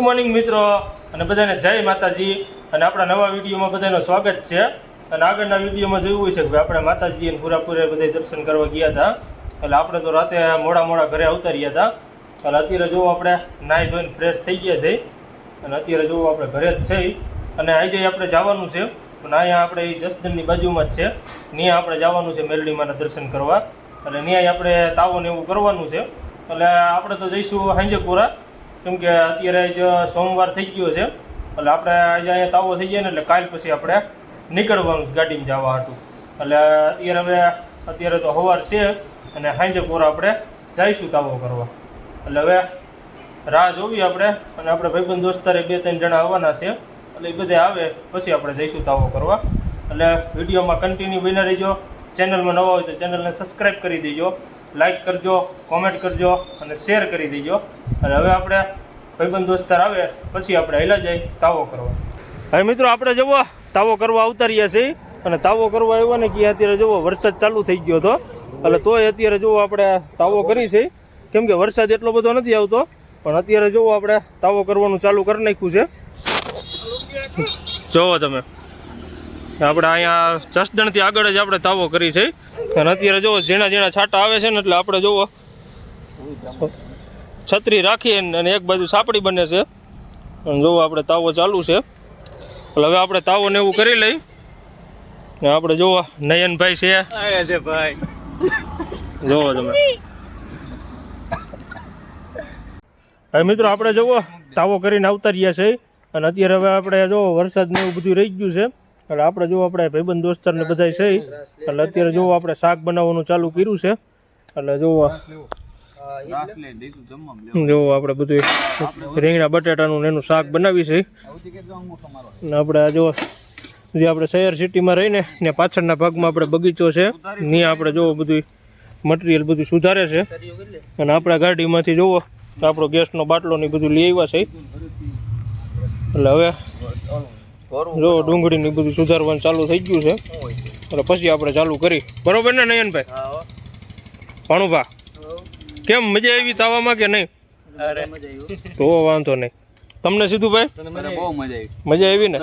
Morning મિત્રો અને બધાને જય માતાજી અને આપણા નવા વિડીયોમાં બધાનું સ્વાગત છે। અને આગળના વિડીયોમાં જોયું છે કે આપણે માતાજી અને પૂરાપૂરે બધા દર્શન કરવા ગયા હતા। એટલે આપણે તો રાતે મોડા ઘરે આવતા રહ્યા હતા। એટલે અત્યારે જો આપણે નાહી ધોઈને ફ્રેશ થઈ ગયા છે અને અત્યારે જો આપણે ઘરે જ છે અને આજે આપણે જવાનું છે પણ અહીંયા આપણે એ જસદણની બાજુમાં જ છે। ત્યાં આપણે જવાનું છે મેરડીમાના દર્શન કરવા। એટલે ત્યાં આપણે તાવો ને એવું કરવાનું છે। એટલે આપણે તો જઈશું હાંજેપુરા, કેમ કે અત્યારે જ સોમવાર થઈ ગયો છે। એટલે આપણે આજે અહીંયા તાવો થઈ જાય ને એટલે કાલ પછી આપણે નીકળવાનું ગાડીમાં જવા હતું। એટલે અત્યારે તો સવાર છે અને હાંજેપુરા આપણે જઈશું તાવો કરવા। એટલે હવે રાહ જોવી આપણે અને આપણે ભાઈબંધ દોસ્તારે 2-3 જણા આવવાના છે। એટલે એ બધે આવે પછી આપણે જઈશું તાવો કરવા। એટલે વિડીયોમાં કન્ટિન્યુ બન્યા રહીજો। ચેનલમાં નવા હોય તો ચેનલને સબસ્ક્રાઈબ કરી દેજો, લાઈક કરજો, કોમેન્ટ કરજો અને શેર કરી દેજો। અને હવે આપણે ભાઈબંધ દોસ્તાર આવે પછી આપણે હેલા જઈ તાવો કરવા। હવે મિત્રો આપણે જવો તાવો કરવા આવતા રહ્યા છીએ અને તાવો કરવા આવ્યો ને કે અત્યારે જુઓ વરસાદ ચાલુ થઈ ગયો હતો। એટલે તોય અત્યારે જુઓ આપણે તાવો કરી છે, કેમ કે વરસાદ એટલો બધો નથી આવતો પણ અત્યારે જુઓ આપણે તાવો કરવાનું ચાલુ કરી નાખ્યું છે। જોવો તમે આપણે અહીંયા જસદણથી આગળ જ આપણે તાવો કરી છે અને અત્યારે જુઓ ઝીણા છાંટા આવે છે ને એટલે આપણે જુઓ છત્રી રાખી અને એક બાજુ સાપડી બને છે અને જુઓ આપણે તાવો ચાલુ છે। એટલે હવે આપણે તાવો ને એવું કરી લઈ ને આપણે જુઓ નયનભાઈ છે ભાઈ, જુઓ તમે। હવે મિત્રો આપણે જુઓ તાવો કરીને આવતા રહ્યા છે અને અત્યારે હવે આપણે જુઓ વરસાદ ને એવું બધું રહી ગયું છે। એટલે આપણે જો આપણે ભાઈબંધ દોસ્તારને બધા છે એટલે અત્યારે જો આપણે શાક બનાવવાનું ચાલુ કર્યું છે। એટલે જો આપણે બધું રીંગણા બટાટાનું એનું શાક બનાવી છે। અને આપણે જો જે આપણે શહેર સિટીમાં રહીને ને પાછળના ભાગમાં આપણે બગીચો છે, ત્યાં આપણે જો બધું મટીરિયલ બધું સુધારે છે અને આપણા ગાડીમાંથી જુઓ તો આપણો ગેસનો બાટલો ને બધું લઈ આવ્યા છે। એટલે હવે જો ડુંગળી ની બધું સુધારવાનું ચાલુ થઈ ગયું છે એટલે પછી આપણે ચાલુ કરી, બરોબર ને નયનભાઈ? ભાણુભા કેમ મજા આવી તાવામાં કે નહીં? તો વાંધો નહીં। તમને સીધુભાઈ મજા આવી ને?